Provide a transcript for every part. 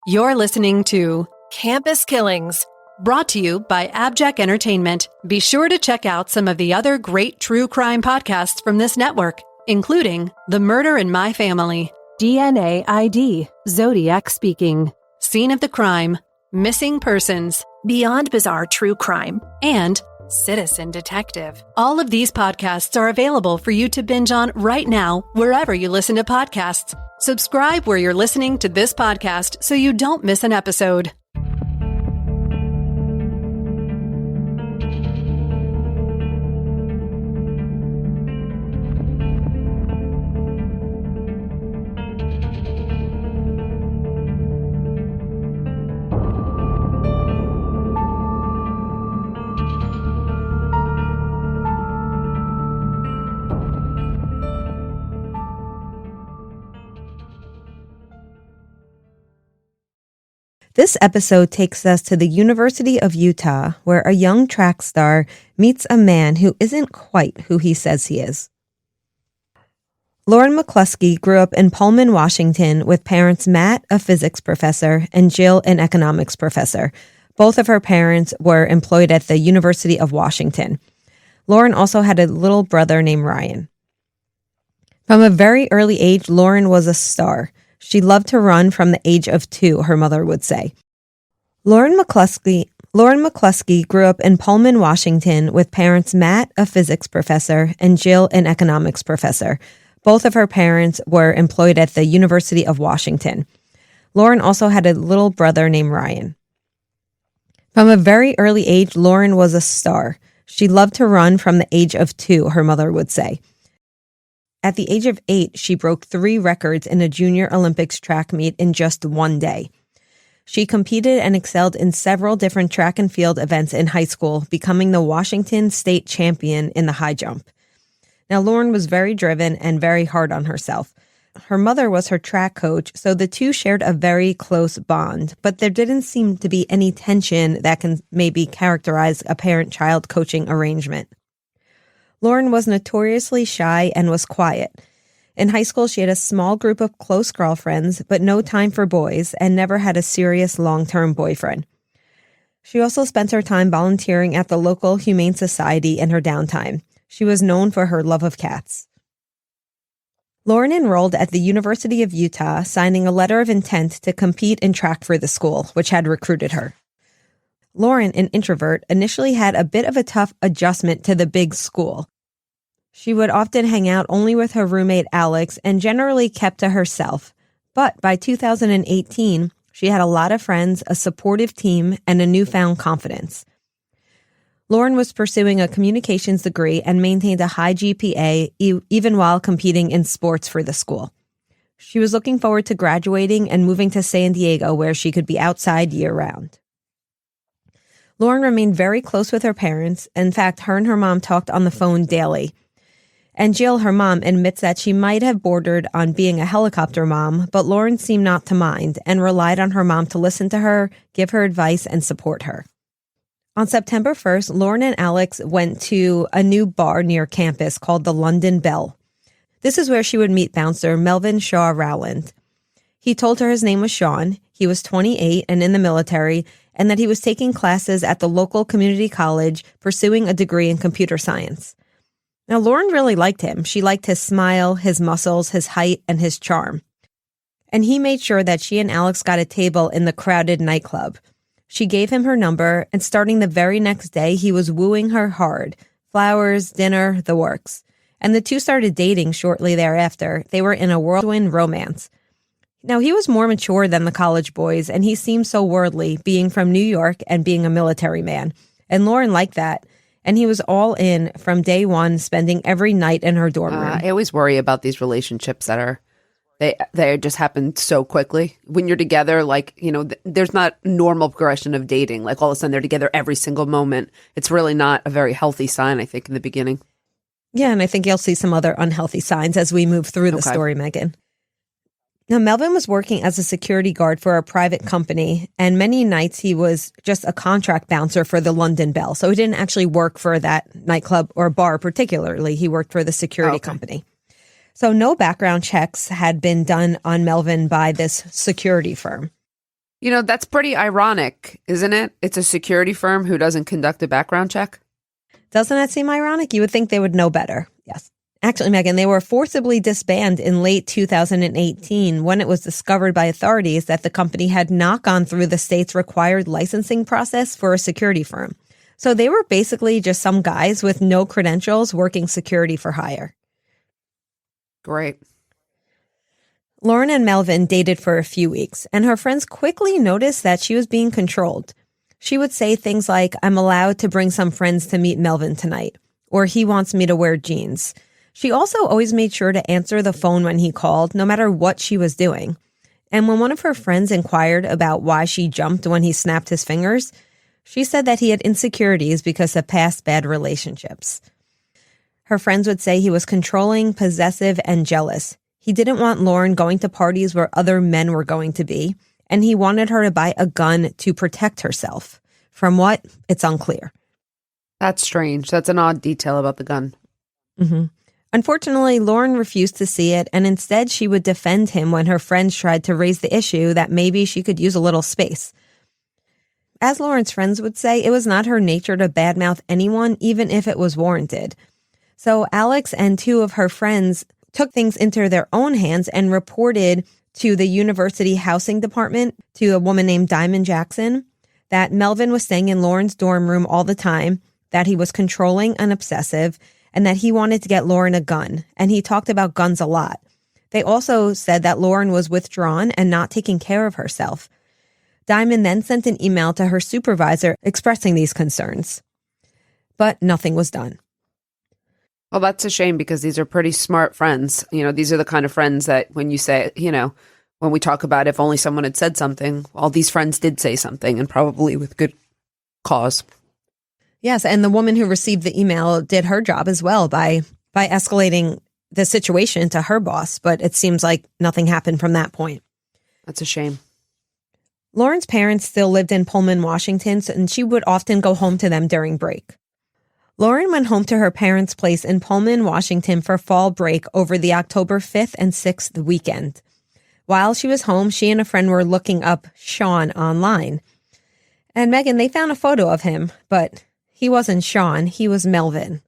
You're listening to Campus Killings, brought to you by AbJack Entertainment. Be sure to check out some of the other great true crime podcasts from this network, including The Murder in My Family, DNA ID, Zodiac Speaking, Scene of the Crime, Missing Persons, Beyond Bizarre True Crime, and Citizen Detective. All of these podcasts are available for you to binge on right now, wherever you listen to podcasts. Subscribe where you're listening to this podcast so you don't miss an episode. This episode takes us to the University of Utah, where a young track star meets a man who isn't quite who he says he is. Lauren McCluskey grew up in Pullman, Washington, with parents Matt, a physics professor, and Jill, an economics professor. Both of her parents were employed at the University of Washington. Lauren also had a little brother named Ryan. From a very early age, Lauren was a star. She loved to run from the age of 2, her mother would say. Lauren McCluskey grew up in Pullman, Washington, with parents Matt, a physics professor, and Jill, an economics professor. Both of her parents were employed at the University of Washington. Lauren also had a little brother named Ryan. From a very early age, Lauren was a star. She loved to run from the age of 2, her mother would say. At the age of 8, she broke 3 records in a junior Olympics track meet in just one day. She competed and excelled in several different track and field events in high school, becoming the Washington state champion in the high jump. Now, Lauren was very driven and very hard on herself. Her mother was her track coach, so the two shared a very close bond, but there didn't seem to be any tension that can maybe characterize a parent-child coaching arrangement. Lauren was notoriously shy and was quiet. In high school, she had a small group of close girlfriends, but no time for boys, and never had a serious long-term boyfriend. She also spent her time volunteering at the local Humane Society in her downtime. She was known for her love of cats. Lauren enrolled at the University of Utah, signing a letter of intent to compete in track for the school, which had recruited her. Lauren, an introvert, initially had a bit of a tough adjustment to the big school. She would often hang out only with her roommate Alex and generally kept to herself. But by 2018, she had a lot of friends, a supportive team, and a newfound confidence. Lauren was pursuing a communications degree and maintained a high GPA even while competing in sports for the school. She was looking forward to graduating and moving to San Diego, where she could be outside year-round. Lauren remained very close with her parents. In fact, her and her mom talked on the phone daily. And Jill, her mom, admits that she might have bordered on being a helicopter mom, but Lauren seemed not to mind and relied on her mom to listen to her, give her advice, and support her. On September 1st, Lauren and Alex went to a new bar near campus called the London Bell. This is where she would meet bouncer Melvin Shaw Rowland. He told her his name was Sean, he was 28 and in the military, and that he was taking classes at the local community college, pursuing a degree in computer science. Now, Lauren really liked him. She liked his smile, his muscles, his height, and his charm. And he made sure that she and Alex got a table in the crowded nightclub. She gave him her number, and starting the very next day, he was wooing her hard. Flowers, dinner, the works. And the two started dating shortly thereafter. They were in a whirlwind romance. Now, he was more mature than the college boys, and he seemed so worldly, being from New York and being a military man. And Lauren liked that. And he was all in from day one, spending every night in her dorm room. I always worry about these relationships that are, they just happen so quickly. When you're together, there's not normal progression of dating. Like all of a sudden they're together every single moment. It's really not a very healthy sign, I think, in the beginning. Yeah, and I think you'll see some other unhealthy signs as we move through the story, Megan. Now, Melvin was working as a security guard for a private company, and many nights he was just a contract bouncer for the London Bell. So he didn't actually work for that nightclub or bar particularly. He worked for the security company. So no background checks had been done on Melvin by this security firm. That's pretty ironic, isn't it? It's a security firm who doesn't conduct a background check. Doesn't that seem ironic? You would think they would know better. Yes. Actually, Megan, they were forcibly disbanded in late 2018 when it was discovered by authorities that the company had not gone through the state's required licensing process for a security firm. So they were basically just some guys with no credentials working security for hire. Great. Lauren and Melvin dated for a few weeks, and her friends quickly noticed that she was being controlled. She would say things like, "I'm allowed to bring some friends to meet Melvin tonight," or "he wants me to wear jeans." She also always made sure to answer the phone when he called, no matter what she was doing. And when one of her friends inquired about why she jumped when he snapped his fingers, she said that he had insecurities because of past bad relationships. Her friends would say he was controlling, possessive, and jealous. He didn't want Lauren going to parties where other men were going to be, and he wanted her to buy a gun to protect herself. From what? It's unclear. That's strange. That's an odd detail about the gun. Mm-hmm. Unfortunately, Lauren refused to see it, and instead she would defend him when her friends tried to raise the issue that maybe she could use a little space. As Lauren's friends would say, it was not her nature to badmouth anyone, even if it was warranted. So Alex and two of her friends took things into their own hands and reported to the university housing department, to a woman named Diamond Jackson, that Melvin was staying in Lauren's dorm room all the time, that he was controlling and obsessive, and that he wanted to get Lauren a gun, and he talked about guns a lot. They also said that Lauren was withdrawn and not taking care of herself. Diamond then sent an email to her supervisor expressing these concerns. But nothing was done. Well, that's a shame because these are pretty smart friends. These are the kind of friends that when you say, when we talk about if only someone had said something, all these friends did say something and probably with good cause. Yes, and the woman who received the email did her job as well by escalating the situation to her boss, but it seems like nothing happened from that point. That's a shame. Lauren's parents still lived in Pullman, Washington, and she would often go home to them during break. Lauren went home to her parents' place in Pullman, Washington for fall break over the October 5th and 6th weekend. While she was home, she and a friend were looking up Sean online. And Megan, they found a photo of him, but he wasn't Sean, he was Melvin.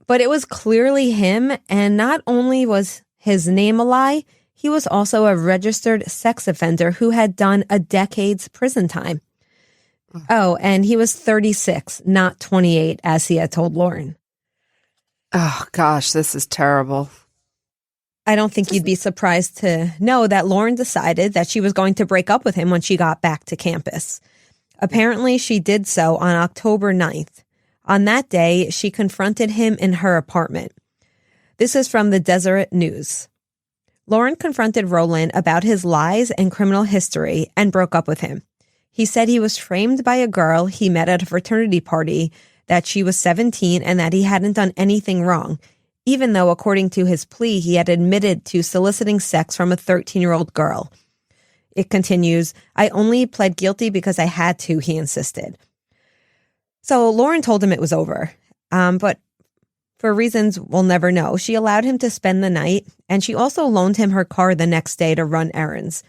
But it was clearly him, and not only was his name a lie, he was also a registered sex offender who had done a decade's prison time. Oh, and he was 36, not 28, as he had told Lauren. Oh, gosh, this is terrible. I don't think you'd be surprised to know that Lauren decided that she was going to break up with him when she got back to campus. Apparently, she did so on October 9th. On that day, she confronted him in her apartment. This is from the Deseret News. Lauren confronted Roland about his lies and criminal history and broke up with him. He said he was framed by a girl he met at a fraternity party, that she was 17 and that he hadn't done anything wrong, even though, according to his plea, he had admitted to soliciting sex from a 13-year-old girl. It continues, "I only pled guilty because I had to," he insisted. So Lauren told him it was over, but for reasons we'll never know, she allowed him to spend the night, and she also loaned him her car the next day to run errands.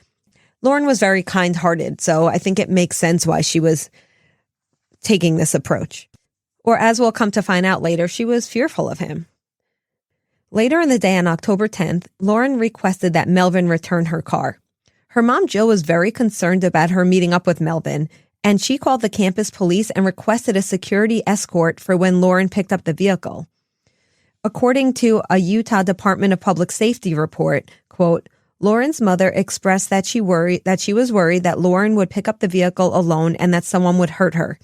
Lauren was very kind-hearted, so I think it makes sense why she was taking this approach. Or as we'll come to find out later, she was fearful of him. Later in the day on October 10th, Lauren requested that Melvin return her car. Her mom, Jill, was very concerned about her meeting up with Melvin, and she called the campus police and requested a security escort for when Lauren picked up the vehicle. According to a Utah Department of Public Safety report, quote, Lauren's mother expressed that she was worried that Lauren would pick up the vehicle alone and that someone would hurt her.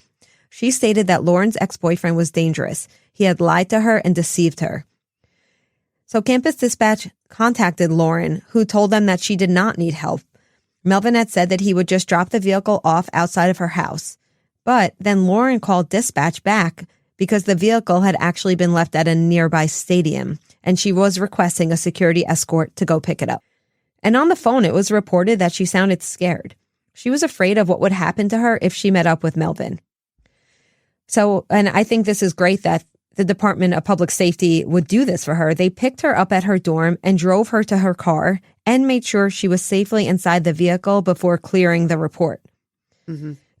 She stated that Lauren's ex-boyfriend was dangerous. He had lied to her and deceived her. So campus dispatch contacted Lauren, who told them that she did not need help. Melvin had said that he would just drop the vehicle off outside of her house. But then Lauren called dispatch back because the vehicle had actually been left at a nearby stadium, and she was requesting a security escort to go pick it up. And on the phone, it was reported that she sounded scared. She was afraid of what would happen to her if she met up with Melvin. So, and I think this is great that the Department of Public Safety would do this for her. They picked her up at her dorm and drove her to her car and made sure she was safely inside the vehicle before clearing the report.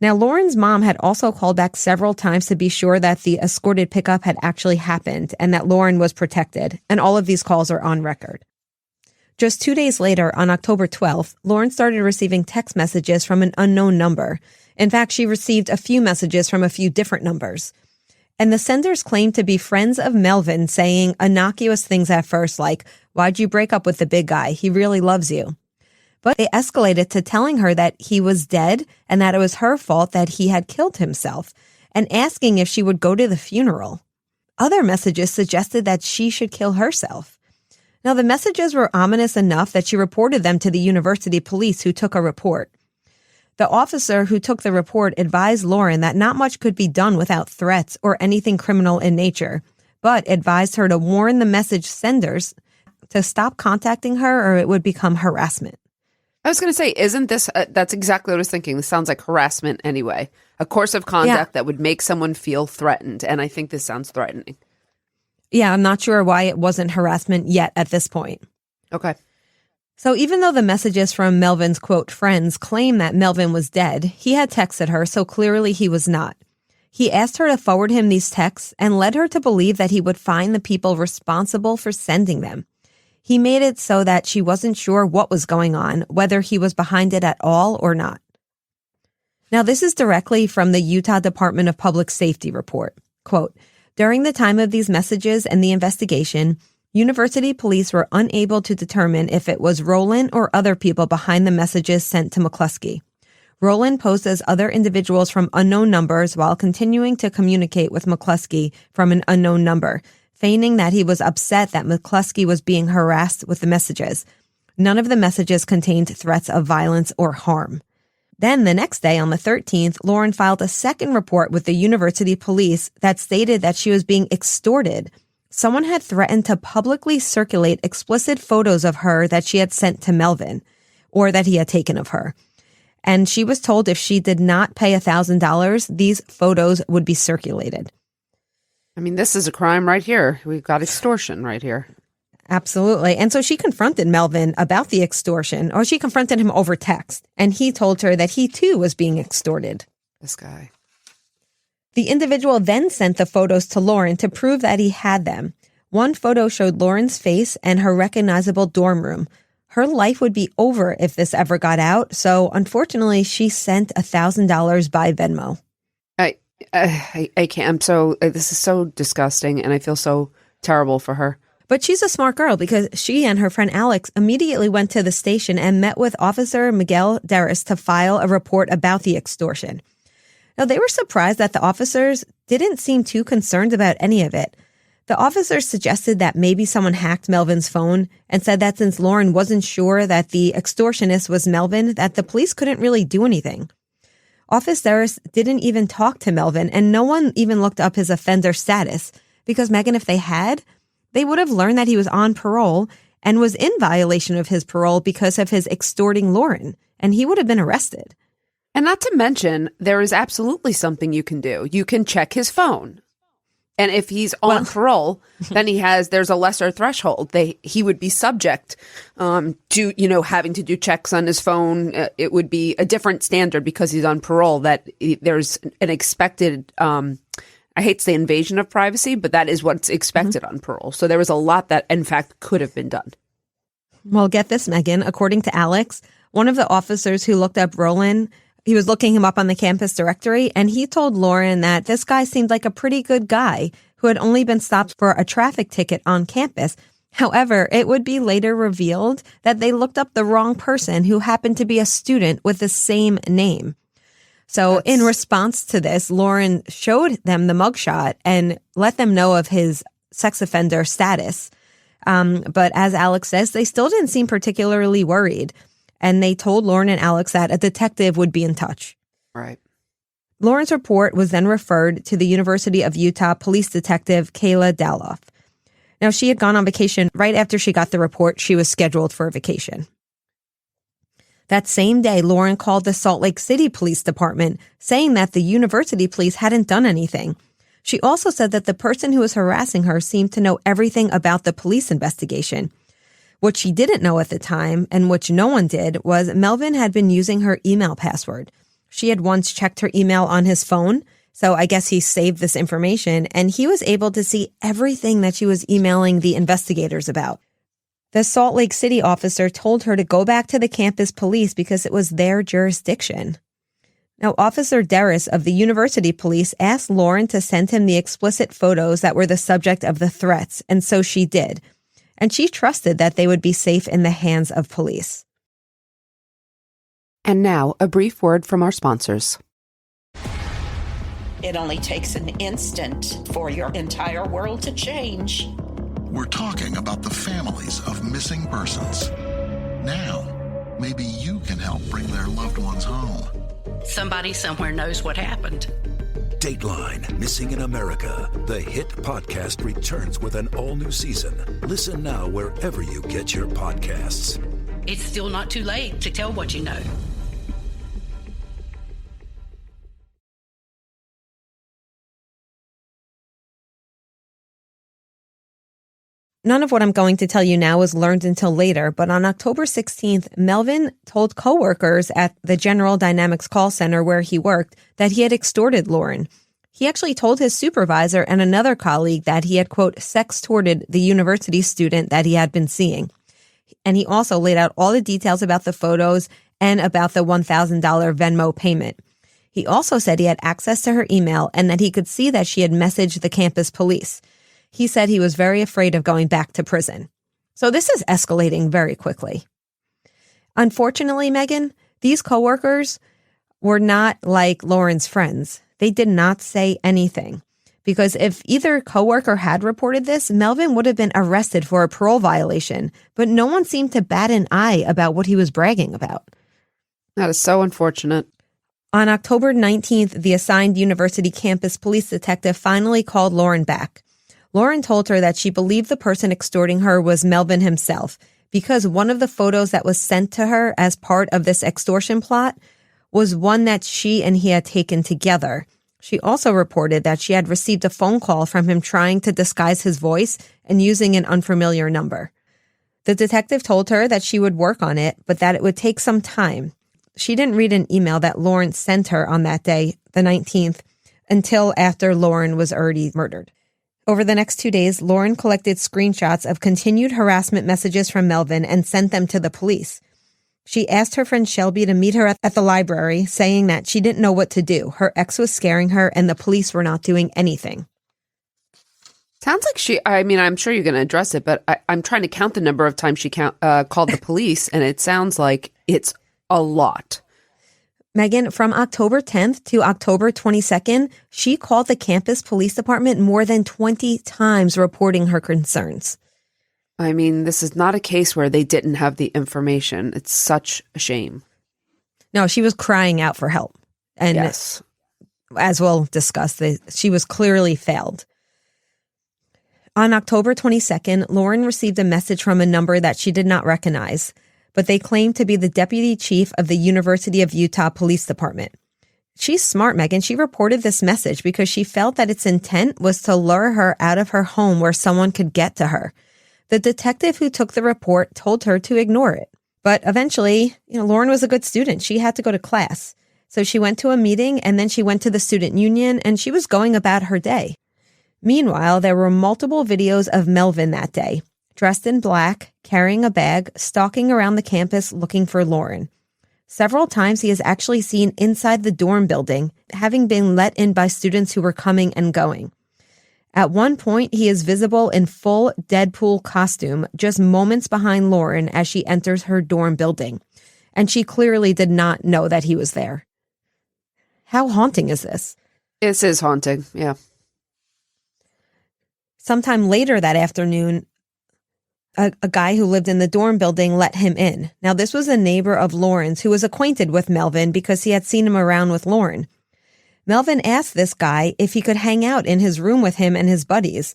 Now, Lauren's mom had also called back several times to be sure that the escorted pickup had actually happened and that Lauren was protected, and all of these calls are on record. Just 2 days later, on October 12th, Lauren started receiving text messages from an unknown number. In fact, she received a few messages from a few different numbers. And the senders claimed to be friends of Melvin, saying innocuous things at first like, "Why'd you break up with the big guy? He really loves you." But they escalated to telling her that he was dead and that it was her fault that he had killed himself, and asking if she would go to the funeral. Other messages suggested that she should kill herself. Now, the messages were ominous enough that she reported them to the university police, who took a report. The officer who took the report advised Lauren that not much could be done without threats or anything criminal in nature, but advised her to warn the message senders to stop contacting her or it would become harassment. I was going to say, isn't this, that's exactly what I was thinking. This sounds like harassment anyway. A course of conduct that would make someone feel threatened. And I think this sounds threatening. Yeah, I'm not sure why it wasn't harassment yet at this point. Okay. So even though the messages from Melvin's, quote, friends claim that Melvin was dead, he had texted her, so clearly he was not. He asked her to forward him these texts and led her to believe that he would find the people responsible for sending them. He made it so that she wasn't sure what was going on, whether he was behind it at all or not. Now, this is directly from the Utah Department of Public Safety report. Quote, during the time of these messages and the investigation, university police were unable to determine if it was Rowland or other people behind the messages sent to McCluskey. Rowland posed as other individuals from unknown numbers while continuing to communicate with McCluskey from an unknown number, feigning that he was upset that McCluskey was being harassed with the messages. None of the messages contained threats of violence or harm. Then the next day, on the 13th, Lauren filed a second report with the university police that stated that she was being extorted. Someone had threatened to publicly circulate explicit photos of her that she had sent to Melvin, or that he had taken of her. And she was told if she did not pay $1,000, these photos would be circulated. I mean, this is a crime right here. We've got extortion right here. Absolutely. And so she confronted Melvin about the extortion, or she confronted him over text, and he told her that he too was being extorted. This guy. The individual then sent the photos to Lauren to prove that he had them. One photo showed Lauren's face and her recognizable dorm room. Her life would be over if this ever got out, so unfortunately she sent $1,000 by Venmo. I can't. This is so disgusting, and I feel so terrible for her. But she's a smart girl because she and her friend Alex immediately went to the station and met with Officer Miguel Darris to file a report about the extortion. Now, they were surprised that the officers didn't seem too concerned about any of it. The officers suggested that maybe someone hacked Melvin's phone and said that since Lauren wasn't sure that the extortionist was Melvin, that the police couldn't really do anything. Officer Darris didn't even talk to Melvin, and no one even looked up his offender status because, Megan, if they had, they would have learned that he was on parole and was in violation of his parole because of his extorting Lauren, and he would have been arrested. And not to mention, there is absolutely something you can do. You can check his phone. And if he's on parole, then there's a lesser threshold. He would be subject to, having to do checks on his phone. It would be a different standard because he's on parole, that there's an expected, I hate to say invasion of privacy, but that is what's expected on parole. So there was a lot that, in fact, could have been done. Well, get this, Megan. According to Alex, one of the officers who looked up Rowland, he was looking him up on the campus directory, and he told Lauren that this guy seemed like a pretty good guy who had only been stopped for a traffic ticket on campus. However, it would be later revealed that they looked up the wrong person who happened to be a student with the same name. So in response to this, Lauren showed them the mugshot and let them know of his sex offender status. But as Alex says, they still didn't seem particularly worried. And they told Lauren and Alex that a detective would be in touch. Right. Lauren's report was then referred to the University of Utah police detective Kayla Daloff. Now, she had gone on vacation right after she got the report. She was scheduled for a vacation. That same day, Lauren called the Salt Lake City Police Department, saying that the university police hadn't done anything. She also said that the person who was harassing her seemed to know everything about the police investigation. What she didn't know at the time, and which no one did, was Melvin had been using her email password. She had once checked her email on his phone, so I guess he saved this information, and he was able to see everything that she was emailing the investigators about. The Salt Lake City officer told her to go back to the campus police because it was their jurisdiction. Now, Officer Derris of the University Police asked Lauren to send him the explicit photos that were the subject of the threats, and so she did. And she trusted that they would be safe in the hands of police. And now, a brief word from our sponsors. It only takes an instant for your entire world to change. We're talking about the families of missing persons. Now, maybe you can help bring their loved ones home. Somebody somewhere knows what happened. Dateline Missing in America, the hit podcast, returns with an all-new season. Listen now wherever you get your podcasts. It's still not too late to tell what you know. None of what I'm going to tell you now was learned until later, but on October 16th, Melvin told coworkers at the General Dynamics call center where he worked that he had extorted Lauren. He actually told his supervisor and another colleague that he had, quote, sex-torted the university student that he had been seeing. And he also laid out all the details about the photos and about the $1,000 Venmo payment. He also said he had access to her email and that he could see that she had messaged the campus police. He said he was very afraid of going back to prison. So this is escalating very quickly. Unfortunately, Megan, these coworkers were not like Lauren's friends. They did not say anything. Because if either coworker had reported this, Melvin would have been arrested for a parole violation. But no one seemed to bat an eye about what he was bragging about. That is so unfortunate. On October 19th, the assigned university campus police detective finally called Lauren back. Lauren told her that she believed the person extorting her was Melvin himself because one of the photos that was sent to her as part of this extortion plot was one that she and he had taken together. She also reported that she had received a phone call from him trying to disguise his voice and using an unfamiliar number. The detective told her that she would work on it, but that it would take some time. She didn't read an email that Lauren sent her on that day, the 19th, until after Lauren was already murdered. Over the next 2 days, Lauren collected screenshots of continued harassment messages from Melvin and sent them to the police. She asked her friend Shelby to meet her at the library, saying that she didn't know what to do. Her ex was scaring her and the police were not doing anything. Sounds like I'm sure you're going to address it, but I'm trying to count the number of times she called the police, and it sounds like it's a lot. Megan, from October 10th to October 22nd, she called the campus police department more than 20 times reporting her concerns. I mean, this is not a case where they didn't have the information. It's such a shame. No, she was crying out for help. And yes, as we'll discuss, she was clearly failed. On October 22nd, Lauren received a message from a number that she did not recognize, but they claimed to be the deputy chief of the University of Utah Police Department. She's smart, Megan. She reported this message because she felt that its intent was to lure her out of her home where someone could get to her. The detective who took the report told her to ignore it. But eventually, Lauren was a good student. She had to go to class. So she went to a meeting and then she went to the student union and she was going about her day. Meanwhile, there were multiple videos of Melvin that day, dressed in black, carrying a bag, stalking around the campus looking for Lauren. Several times he is actually seen inside the dorm building, having been let in by students who were coming and going. At one point, he is visible in full Deadpool costume, just moments behind Lauren as she enters her dorm building. And she clearly did not know that he was there. How haunting is this? This is haunting, yeah. Sometime later that afternoon, a guy who lived in the dorm building let him in. Now, this was a neighbor of Lauren's who was acquainted with Melvin because he had seen him around with Lauren. Melvin asked this guy if he could hang out in his room with him and his buddies.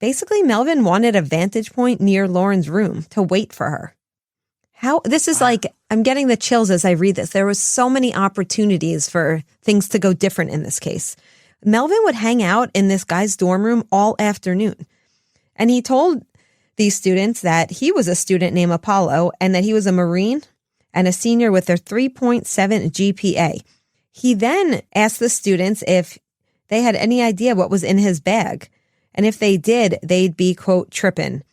Basically, Melvin wanted a vantage point near Lauren's room to wait for her. This is like, I'm getting the chills as I read this. There was so many opportunities for things to go different in this case. Melvin would hang out in this guy's dorm room all afternoon. And he told these students that he was a student named Apollo and that he was a Marine and a senior with a 3.7 GPA. He then asked the students if they had any idea what was in his bag. And if they did, they'd be, quote, trippin'.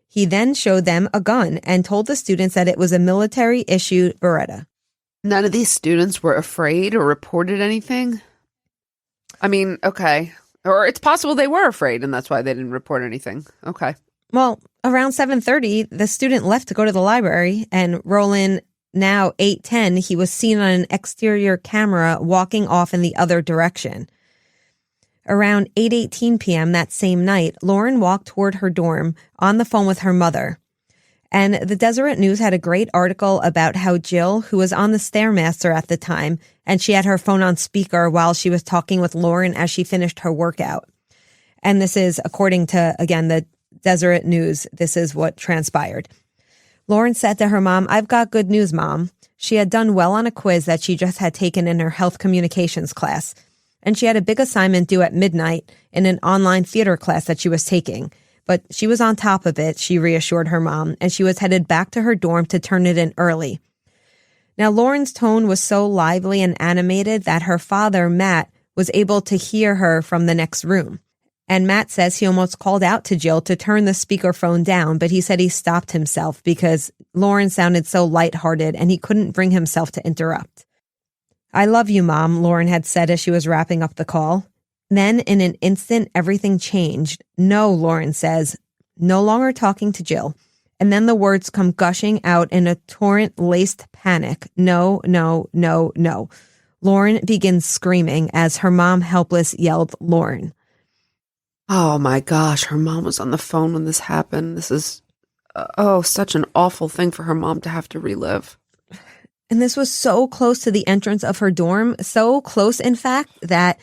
He then showed them a gun and told the students that it was a military-issued Beretta. None of these students were afraid or reported anything? I mean, okay. Or it's possible they were afraid and that's why they didn't report anything. Okay. Well, around 7:30, the student left to go to the library, and Roland, now 8:10, he was seen on an exterior camera walking off in the other direction. Around 8:18 p.m. that same night, Lauren walked toward her dorm on the phone with her mother. And the Deseret News had a great article about how Jill, who was on the Stairmaster at the time, and she had her phone on speaker while she was talking with Lauren as she finished her workout. And this is, according to, again, the Deseret News, this is what transpired. Lauren said to her mom, "I've got good news, Mom." She had done well on a quiz that she just had taken in her health communications class. And she had a big assignment due at midnight in an online theater class that she was taking. But she was on top of it, she reassured her mom, and she was headed back to her dorm to turn it in early. Now, Lauren's tone was so lively and animated that her father, Matt, was able to hear her from the next room. And Matt says he almost called out to Jill to turn the speakerphone down, but he said he stopped himself because Lauren sounded so lighthearted and he couldn't bring himself to interrupt. "I love you, Mom," Lauren had said as she was wrapping up the call. Then, in an instant, everything changed. "No," Lauren says, no longer talking to Jill. And then the words come gushing out in a torrent-laced panic. "No, no, no, no." Lauren begins screaming as her mom, helpless, yelled, "Lauren." Oh my gosh, her mom was on the phone when this happened. This is, such an awful thing for her mom to have to relive. And this was so close to the entrance of her dorm, so close, in fact, that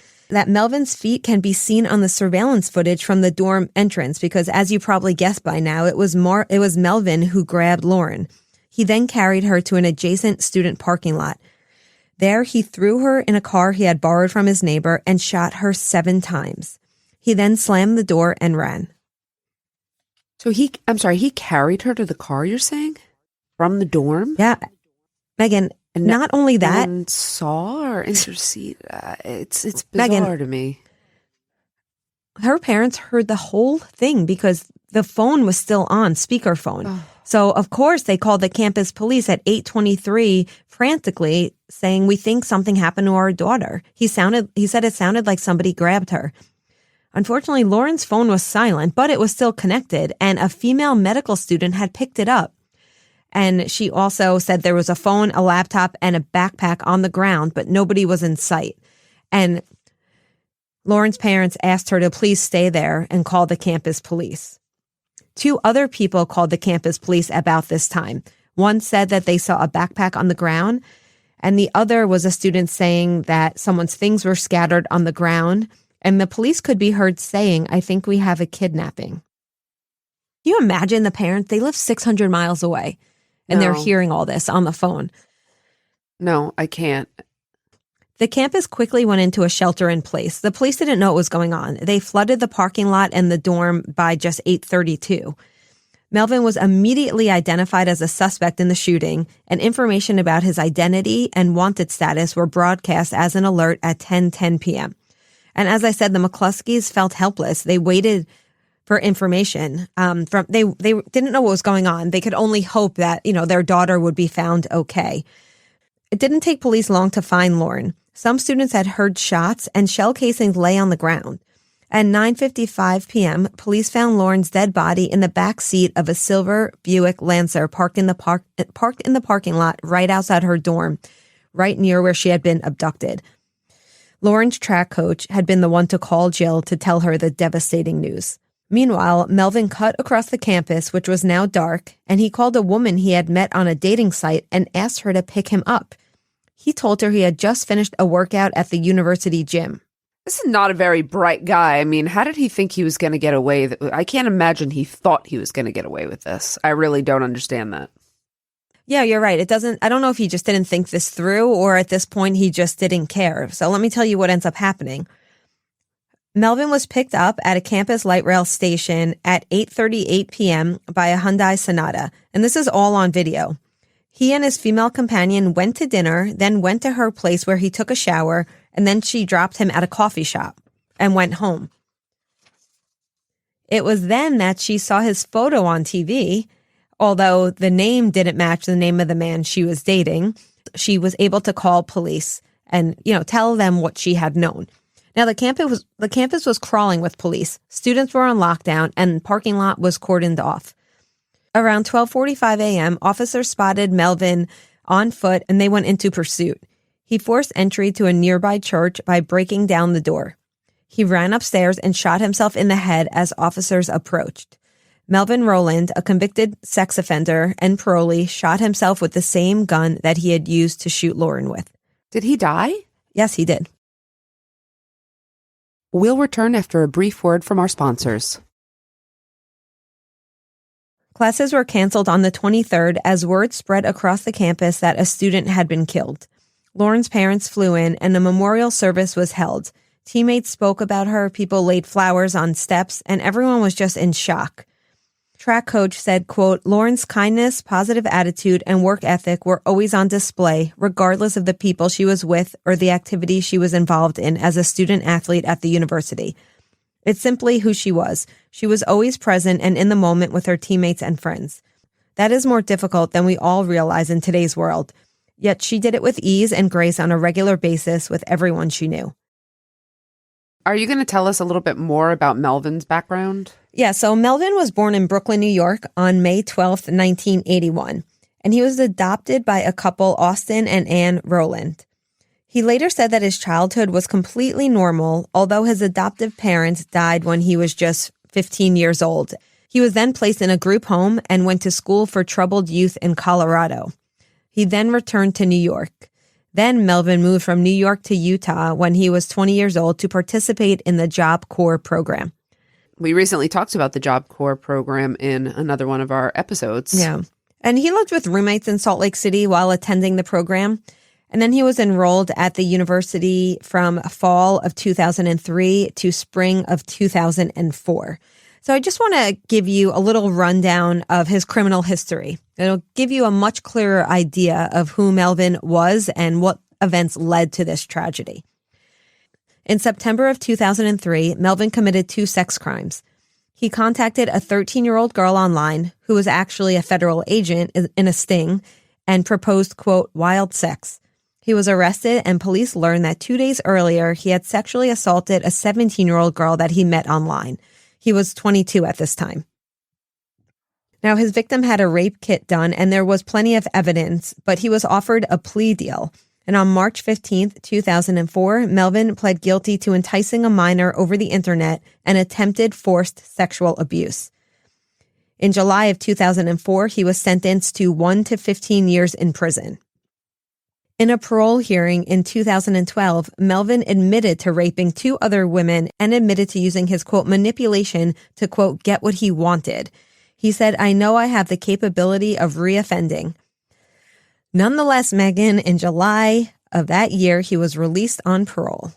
Melvin's feet can be seen on the surveillance footage from the dorm entrance because, as you probably guessed by now, it was Melvin who grabbed Lauren. He then carried her to an adjacent student parking lot. There, he threw her in a car he had borrowed from his neighbor and shot her 7 times. He then slammed the door and ran. So he carried her to the car, you're saying? From the dorm? Yeah. Megan, and not only that. No one saw or interceded. It's bizarre Megan, to me. Her parents heard the whole thing because the phone was still on speakerphone. Oh. So, of course, they called the campus police at 8:23, frantically saying, "We think something happened to our daughter." He said it sounded like somebody grabbed her. Unfortunately, Lauren's phone was silent, but it was still connected, and a female medical student had picked it up. And she also said there was a phone, a laptop, and a backpack on the ground, but nobody was in sight. And Lauren's parents asked her to please stay there and call the campus police. 2 other people called the campus police about this time. One said that they saw a backpack on the ground, and the other was a student saying that someone's things were scattered on the ground. And the police could be heard saying, "I think we have a kidnapping." Can you imagine the parents? They live 600 miles away and they're hearing all this on the phone. No, I can't. The campus quickly went into a shelter in place. The police didn't know what was going on. They flooded the parking lot and the dorm by just 8:32. Melvin was immediately identified as a suspect in the shooting, and information about his identity and wanted status were broadcast as an alert at 10:10 p.m. And as I said, the McCluskeys felt helpless. They waited for information. They didn't know what was going on. They could only hope that, their daughter would be found okay. It didn't take police long to find Lauren. Some students had heard shots and shell casings lay on the ground. At 9:55 p.m., police found Lauren's dead body in the back seat of a silver Buick Lancer parked in the parking lot right outside her dorm, right near where she had been abducted. Lauren's track coach had been the one to call Jill to tell her the devastating news. Meanwhile, Melvin cut across the campus, which was now dark, and he called a woman he had met on a dating site and asked her to pick him up. He told her he had just finished a workout at the university gym. This is not a very bright guy. I mean, how did he think he was going to get away? I can't imagine he thought he was going to get away with this. I really don't understand that. Yeah, you're right. I don't know if he just didn't think this through or at this point he just didn't care. So let me tell you what ends up happening. Melvin was picked up at a campus light rail station at 8:38 p.m. by a Hyundai Sonata. And this is all on video. He and his female companion went to dinner, then went to her place where he took a shower, and then she dropped him at a coffee shop and went home. It was then that she saw his photo on TV. Although the name didn't match the name of the man she was dating, she was able to call police and, tell them what she had known. Now, the campus was crawling with police. Students were on lockdown and the parking lot was cordoned off. Around 12:45 a.m., officers spotted Melvin on foot and they went into pursuit. He forced entry to a nearby church by breaking down the door. He ran upstairs and shot himself in the head as officers approached. Melvin Rowland, a convicted sex offender and parolee, shot himself with the same gun that he had used to shoot Lauren with. Did he die? Yes, he did. We'll return after a brief word from our sponsors. Classes were canceled on the 23rd as word spread across the campus that a student had been killed. Lauren's parents flew in and a memorial service was held. Teammates spoke about her, people laid flowers on steps, and everyone was just in shock. Track coach said, quote, Lauren's kindness, positive attitude, and work ethic were always on display, regardless of the people she was with or the activities she was involved in as a student athlete at the university. It's simply who she was. She was always present and in the moment with her teammates and friends. That is more difficult than we all realize in today's world. Yet she did it with ease and grace on a regular basis with everyone she knew. Are you going to tell us a little bit more about Melvin's background? Yeah, so Melvin was born in Brooklyn, New York on May 12th, 1981, and he was adopted by a couple, Austin and Ann Rowland. He later said that his childhood was completely normal, although his adoptive parents died when he was just 15 years old. He was then placed in a group home and went to school for troubled youth in Colorado. He then returned to New York. Then Melvin moved from New York to Utah when he was 20 years old to participate in the Job Corps program. We recently talked about the Job Corps program in another one of our episodes. Yeah. And he lived with roommates in Salt Lake City while attending the program. And then he was enrolled at the university from fall of 2003 to spring of 2004. So I just want to give you a little rundown of his criminal history. It'll give you a much clearer idea of who Melvin was and what events led to this tragedy. In September of 2003, Melvin committed 2 sex crimes. He contacted a 13-year-old girl online who was actually a federal agent in a sting and proposed, quote, wild sex. He was arrested and police learned that 2 days earlier, he had sexually assaulted a 17-year-old girl that he met online. He was 22 at this time. Now, his victim had a rape kit done and there was plenty of evidence, but he was offered a plea deal. And on March 15th, 2004, Melvin pled guilty to enticing a minor over the internet and attempted forced sexual abuse. In July of 2004, he was sentenced to 1 to 15 years in prison. In a parole hearing in 2012, Melvin admitted to raping 2 other women and admitted to using his, quote, manipulation to, quote, get what he wanted. He said, I know I have the capability of reoffending. Nonetheless, Megan, in July of that year, he was released on parole.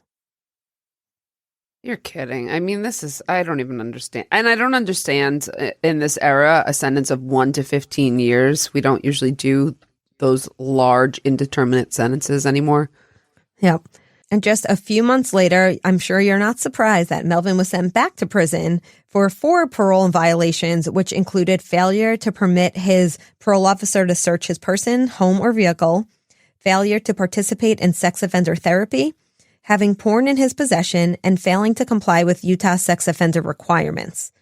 You're kidding. I mean, I don't even understand. And I don't understand in this era, a sentence of 1 to 15 years. We don't usually do those large indeterminate sentences anymore. Yep. And just a few months later, I'm sure you're not surprised that Melvin was sent back to prison for 4 parole violations, which included failure to permit his parole officer to search his person, home, or vehicle, failure to participate in sex offender therapy, having porn in his possession, and failing to comply with Utah sex offender requirements.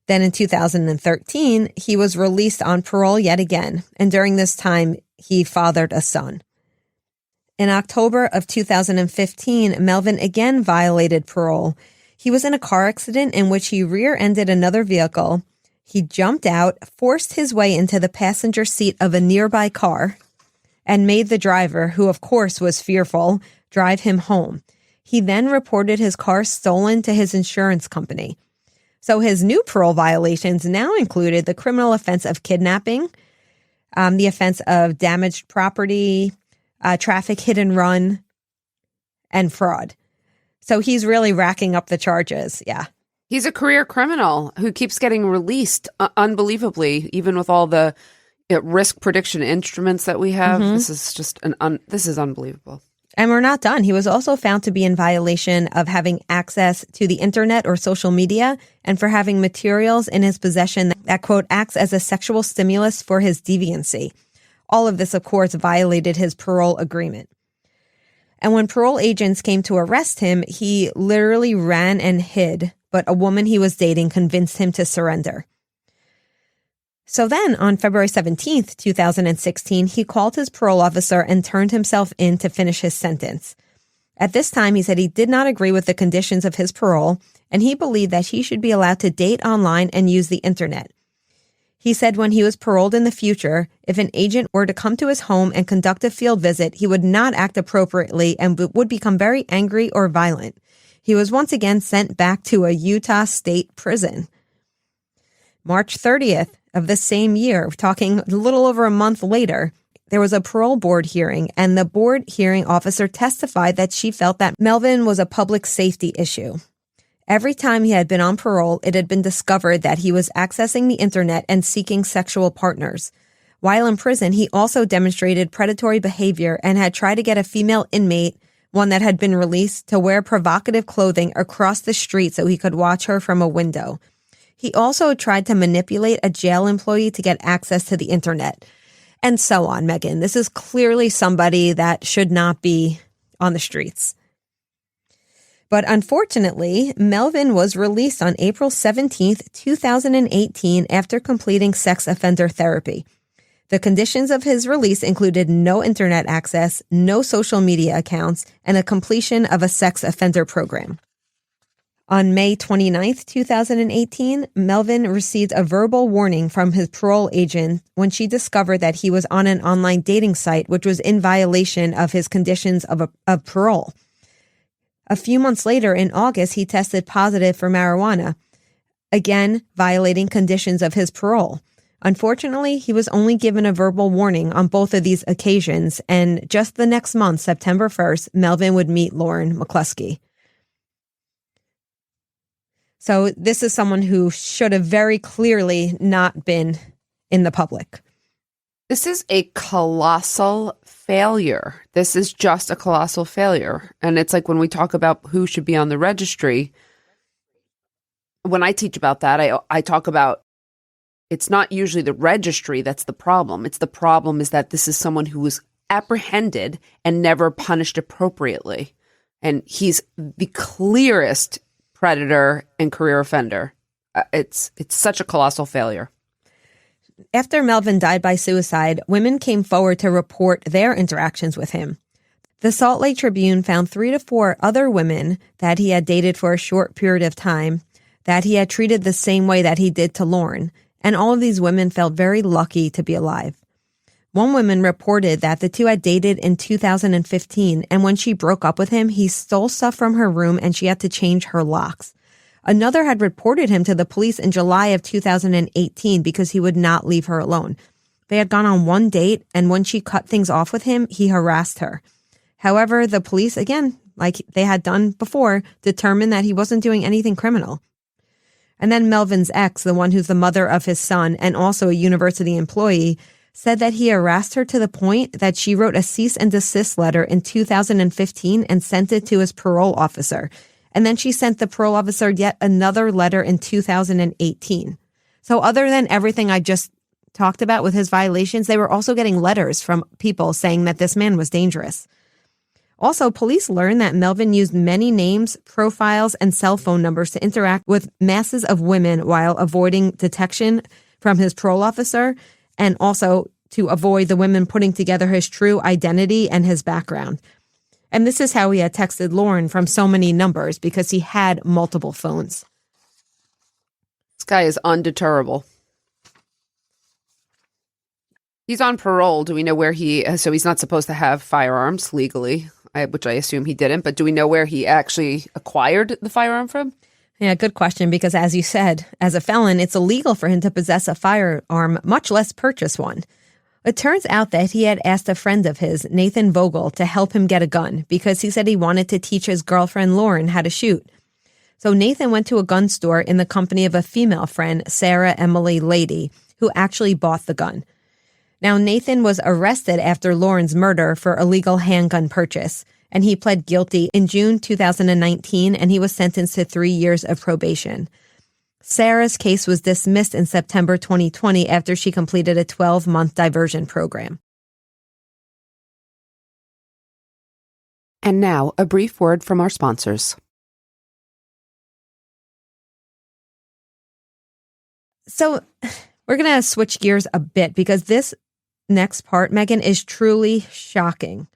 Then in 2013, he was released on parole yet again, and during this time, he fathered a son. In October of 2015, Melvin again violated parole. He was in a car accident in which he rear-ended another vehicle. He jumped out, forced his way into the passenger seat of a nearby car, and made the driver, who of course was fearful, drive him home. He then reported his car stolen to his insurance company. So his new parole violations now included the criminal offense of kidnapping, the offense of damaged property, traffic hit and run, and fraud. So he's really racking up the charges. Yeah. He's a career criminal who keeps getting released unbelievably, even with all the risk prediction instruments that we have. This is just this is unbelievable. And we're not done. He was also found to be in violation of having access to the internet or social media and for having materials in his possession that, quote, acts as a sexual stimulus for his deviancy. All of this, of course, violated his parole agreement. And when parole agents came to arrest him, he literally ran and hid, but a woman he was dating convinced him to surrender. So then, on February 17th, 2016, he called his parole officer and turned himself in to finish his sentence. At this time, he said he did not agree with the conditions of his parole, and he believed that he should be allowed to date online and use the internet. He said when he was paroled in the future, if an agent were to come to his home and conduct a field visit, he would not act appropriately and would become very angry or violent. He was once again sent back to a Utah state prison. March 30th of the same year, talking a little over a month later, there was a parole board hearing, and the board hearing officer testified that she felt that Melvin was a public safety issue. Every time he had been on parole, it had been discovered that he was accessing the internet and seeking sexual partners. While in prison, he also demonstrated predatory behavior and had tried to get a female inmate, one that had been released, to wear provocative clothing across the street so he could watch her from a window. He also tried to manipulate a jail employee to get access to the internet, and so on, Megan. This is clearly somebody that should not be on the streets. But unfortunately, Melvin was released on April 17th, 2018, after completing sex offender therapy. The conditions of his release included no internet access, no social media accounts, and a completion of a sex offender program. On May 29th, 2018, Melvin received a verbal warning from his parole agent when she discovered that he was on an online dating site, which was in violation of his conditions of parole. A few months later, in August, he tested positive for marijuana, again violating conditions of his parole. Unfortunately, he was only given a verbal warning on both of these occasions, and just the next month, September 1st, Melvin would meet Lauren McCluskey. So this is someone who should have very clearly not been in the public. This is a colossal failure. This is just a colossal failure. And it's like when we talk about who should be on the registry, when I teach about that, I talk about it's not usually the registry that's the problem. It's the problem is that this is someone who was apprehended and never punished appropriately. And he's the clearest predator and career offender. It's such a colossal failure. After Melvin died by suicide, women came forward to report their interactions with him. The Salt Lake Tribune found 3 to 4 other women that he had dated for a short period of time, that he had treated the same way that he did to Lauren, and all of these women felt very lucky to be alive. One woman reported that the two had dated in 2015, and when she broke up with him, he stole stuff from her room and she had to change her locks. Another had reported him to the police in July of 2018 because he would not leave her alone. They had gone on one date, and when she cut things off with him, he harassed her. However, the police, again, like they had done before, determined that he wasn't doing anything criminal. And then Melvin's ex, the one who's the mother of his son and also a university employee, said that he harassed her to the point that she wrote a cease and desist letter in 2015 and sent it to his parole officer. And then she sent the parole officer yet another letter in 2018. So other than everything I just talked about with his violations, they were also getting letters from people saying that this man was dangerous. Also, police learned that Melvin used many names, profiles, and cell phone numbers to interact with masses of women while avoiding detection from his parole officer, and also to avoid the women putting together his true identity and his background. And this is how he had texted Lauren from so many numbers, because he had multiple phones. This guy is undeterrable. He's on parole. Do we know where so he's not supposed to have firearms legally, which I assume he didn't, but do we know where he actually acquired the firearm from? Yeah, good question, because as you said, as a felon, it's illegal for him to possess a firearm, much less purchase one. It turns out that he had asked a friend of his, Nathan Vogel, to help him get a gun because he said he wanted to teach his girlfriend Lauren how to shoot. So Nathan went to a gun store in the company of a female friend, Sarah Emily Lady, who actually bought the gun. Now, Nathan was arrested after Lauren's murder for illegal handgun purchase, and he pled guilty in June 2019, and he was sentenced to 3 years of probation. Sarah's case was dismissed in September 2020 after she completed a 12-month diversion program. And now, a brief word from our sponsors. So we're going to switch gears a bit because this next part, Megan, is truly shocking.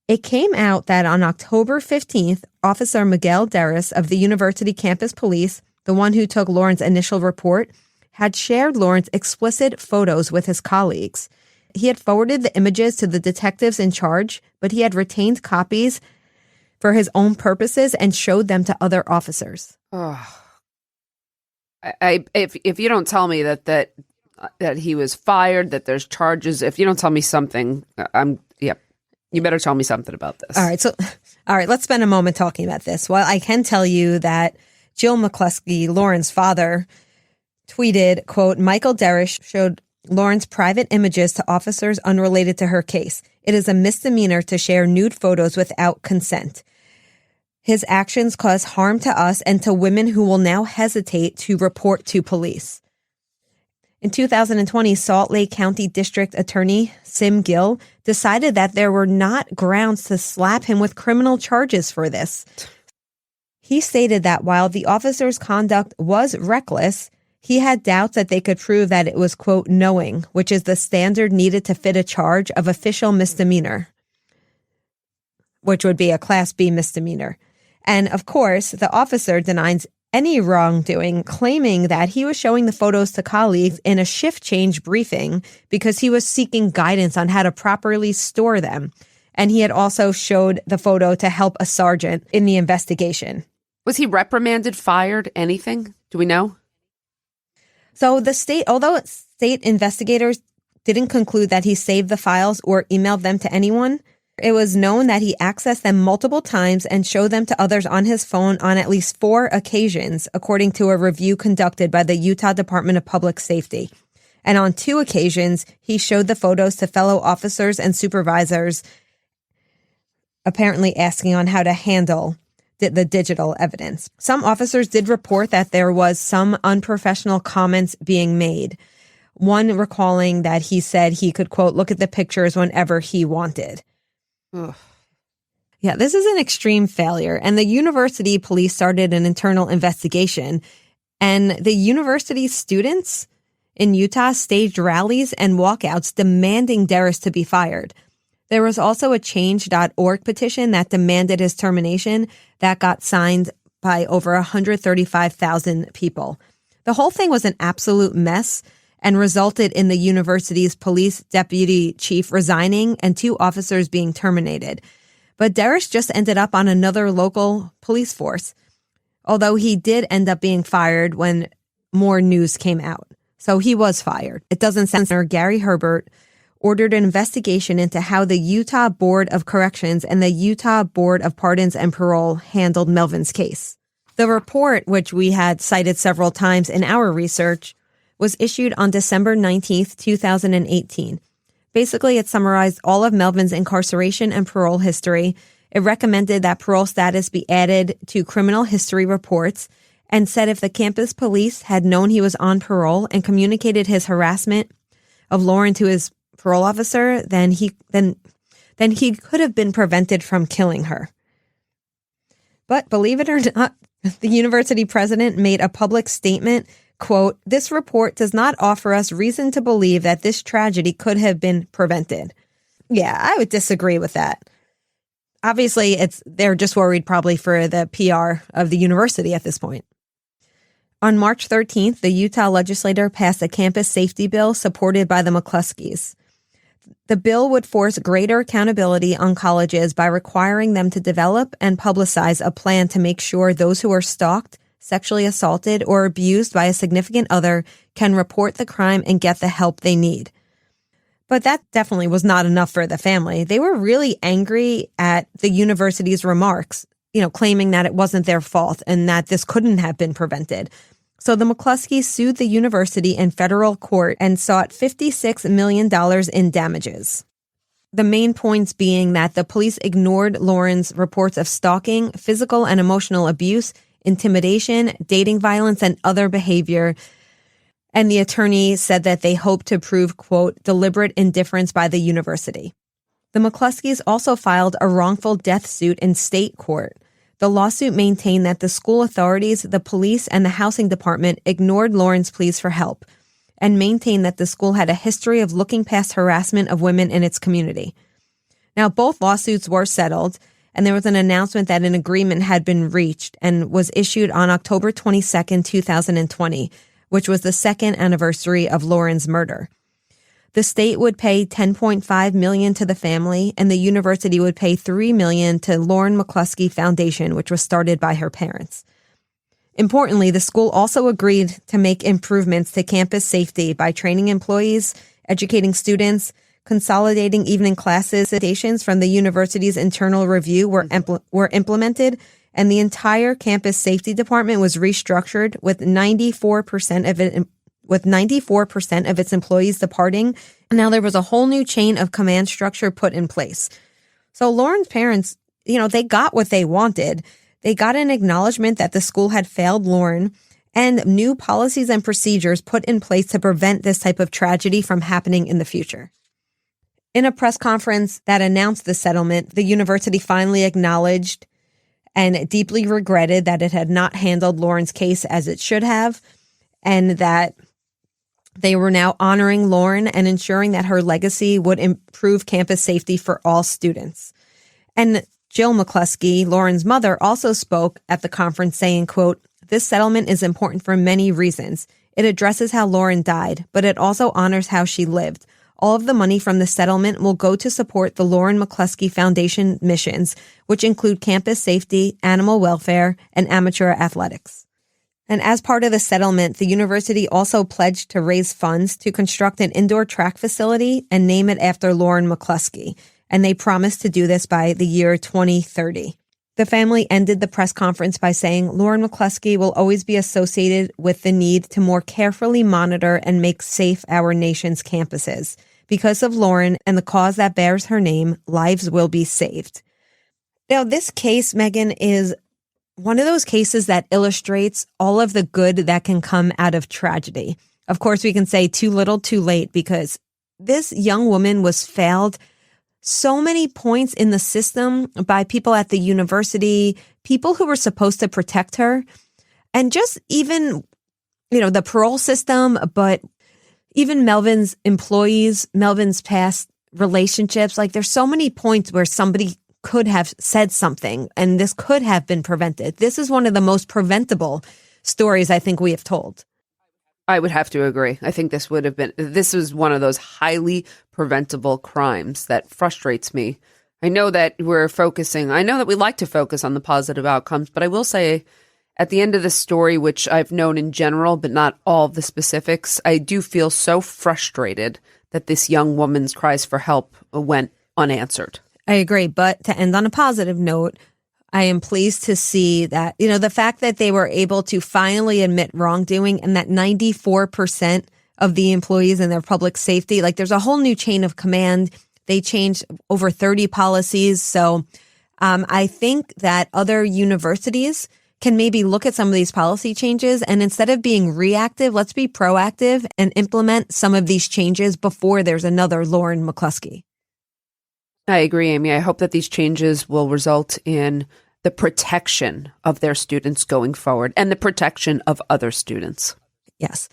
It came out that on October 15th, Officer Miguel Deris of the University Campus Police, the one who took Lauren's initial report, had shared Lauren's explicit photos with his colleagues. He had forwarded the images to the detectives in charge, but he had retained copies for his own purposes and showed them to other officers. Oh. If you don't tell me that he was fired, that there's charges, if you don't tell me something, you better tell me something about this. All right, let's spend a moment talking about this. Well, I can tell you that Jill McCluskey, Lauren's father, tweeted, quote, Michael Deris showed Lauren's private images to officers unrelated to her case. It is a misdemeanor to share nude photos without consent. His actions cause harm to us and to women who will now hesitate to report to police. In 2020, Salt Lake County District Attorney Sim Gill decided that there were not grounds to slap him with criminal charges for this. He stated that while the officer's conduct was reckless, he had doubts that they could prove that it was, quote, knowing, which is the standard needed to fit a charge of official misdemeanor, which would be a Class B misdemeanor. And of course, the officer denies any wrongdoing, claiming that he was showing the photos to colleagues in a shift change briefing because he was seeking guidance on how to properly store them. And he had also showed the photo to help a sergeant in the investigation. Was he reprimanded, fired, anything? Do we know? So although state investigators didn't conclude that he saved the files or emailed them to anyone, it was known that he accessed them multiple times and showed them to others on his phone on at least 4 occasions, according to a review conducted by the Utah Department of Public Safety. And on 2 occasions, he showed the photos to fellow officers and supervisors, apparently asking on how to handle the digital evidence. Some officers did report that there was some unprofessional comments being made. One recalling that he said he could, quote, look at the pictures whenever he wanted. Ugh. Yeah, this is an extreme failure. And the university police started an internal investigation. And the university students in Utah staged rallies and walkouts demanding Deris to be fired. There was also a change.org petition that demanded his termination that got signed by over 135,000 people. The whole thing was an absolute mess and resulted in the university's police deputy chief resigning and 2 officers being terminated. But Deris just ended up on another local police force, although he did end up being fired when more news came out. So he was fired. It doesn't sound Senator Gary Herbert ordered an investigation into how the Utah Board of Corrections and the Utah Board of Pardons and Parole handled Melvin's case. The report, which we had cited several times in our research, was issued on December 19th, 2018. Basically, it summarized all of Melvin's incarceration and parole history. It recommended that parole status be added to criminal history reports and said if the campus police had known he was on parole and communicated his harassment of Lauren to his parole officer, then he could have been prevented from killing her. But believe it or not, the university president made a public statement, quote, this report does not offer us reason to believe that this tragedy could have been prevented. Yeah, I would disagree with that. Obviously, they're just worried probably for the PR of the university at this point. On March 13th, the Utah legislature passed a campus safety bill supported by the McCluskeys. The bill would force greater accountability on colleges by requiring them to develop and publicize a plan to make sure those who are stalked, sexually assaulted, or abused by a significant other can report the crime and get the help they need. But that definitely was not enough for the family. They were really angry at the university's remarks, claiming that it wasn't their fault and that this couldn't have been prevented. So the McCluskeys sued the university in federal court and sought $56 million in damages. The main points being that the police ignored Lauren's reports of stalking, physical and emotional abuse, intimidation, dating violence, and other behavior. And the attorney said that they hoped to prove, quote, deliberate indifference by the university. The McCluskeys also filed a wrongful death suit in state court. The lawsuit maintained that the school authorities, the police, and the housing department ignored Lauren's pleas for help and maintained that the school had a history of looking past harassment of women in its community. Now, both lawsuits were settled, and there was an announcement that an agreement had been reached and was issued on October 22nd, 2020, which was the second anniversary of Lauren's murder. The state would pay $10.5 million to the family, and the university would pay $3 million to Lauren McCluskey Foundation, which was started by her parents. Importantly, the school also agreed to make improvements to campus safety by training employees, educating students, consolidating evening classes. Stations from the university's internal review were implemented, and the entire campus safety department was restructured with 94% of its employees departing. Now there was a whole new chain of command structure put in place. So Lauren's parents, they got what they wanted. They got an acknowledgement that the school had failed Lauren and new policies and procedures put in place to prevent this type of tragedy from happening in the future. In a press conference that announced the settlement, the university finally acknowledged and deeply regretted that it had not handled Lauren's case as it should have, and that they were now honoring Lauren and ensuring that her legacy would improve campus safety for all students. And Jill McCluskey, Lauren's mother, also spoke at the conference saying, quote, this settlement is important for many reasons. It addresses how Lauren died, but it also honors how she lived. All of the money from the settlement will go to support the Lauren McCluskey Foundation missions, which include campus safety, animal welfare, and amateur athletics. And as part of the settlement, the university also pledged to raise funds to construct an indoor track facility and name it after Lauren McCluskey. And they promised to do this by the year 2030. The family ended the press conference by saying, Lauren McCluskey will always be associated with the need to more carefully monitor and make safe our nation's campuses. Because of Lauren and the cause that bears her name, lives will be saved. Now, this case, Megan, is one of those cases that illustrates all of the good that can come out of tragedy. Of course, we can say too little, too late, because this young woman was failed so many points in the system by people at the university, people who were supposed to protect her, and just even, the parole system, but even Melvin's employees, Melvin's past relationships. Like, there's so many points where somebody could have said something and this could have been prevented. This is one of the most preventable stories I think we have told. I would have to agree. I think this was one of those highly preventable crimes that frustrates me. I know that we like to focus on the positive outcomes, but I will say at the end of the story, which I've known in general, but not all of the specifics, I do feel so frustrated that this young woman's cries for help went unanswered. I agree. But to end on a positive note, I am pleased to see that, the fact that they were able to finally admit wrongdoing and that 94% of the employees in their public safety, there's a whole new chain of command. They changed over 30 policies. So I think that other universities can maybe look at some of these policy changes and instead of being reactive, let's be proactive and implement some of these changes before there's another Lauren McCluskey. I agree, Amy. I hope that these changes will result in the protection of their students going forward and the protection of other students. Yes.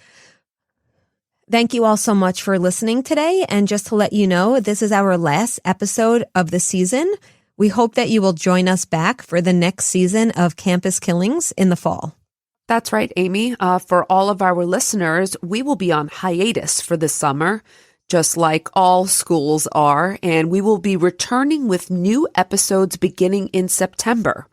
Thank you all so much for listening today. And just to let you know, this is our last episode of the season. We hope that you will join us back for the next season of Campus Killings in the fall. That's right, Amy. For all of our listeners, we will be on hiatus for the summer, just like all schools are, and we will be returning with new episodes beginning in September.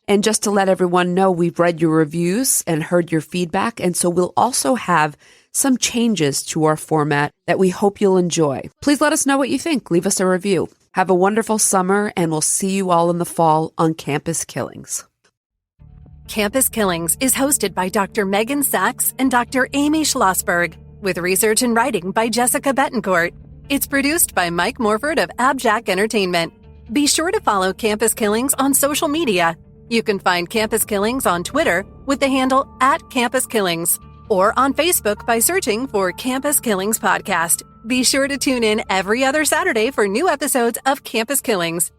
And just to let everyone know, we've read your reviews and heard your feedback, and so we'll also have some changes to our format that we hope you'll enjoy. Please let us know what you think. Leave us a review. Have a wonderful summer, and we'll see you all in the fall on Campus Killings. Campus Killings is hosted by Dr. Megan Sachs and Dr. Amy Schlossberg, with research and writing by Jessica Betancourt. It's produced by Mike Morford of AbJack Entertainment. Be sure to follow Campus Killings on social media. You can find Campus Killings on Twitter with the handle @CampusKillings, or on Facebook by searching for Campus Killings Podcast. Be sure to tune in every other Saturday for new episodes of Campus Killings.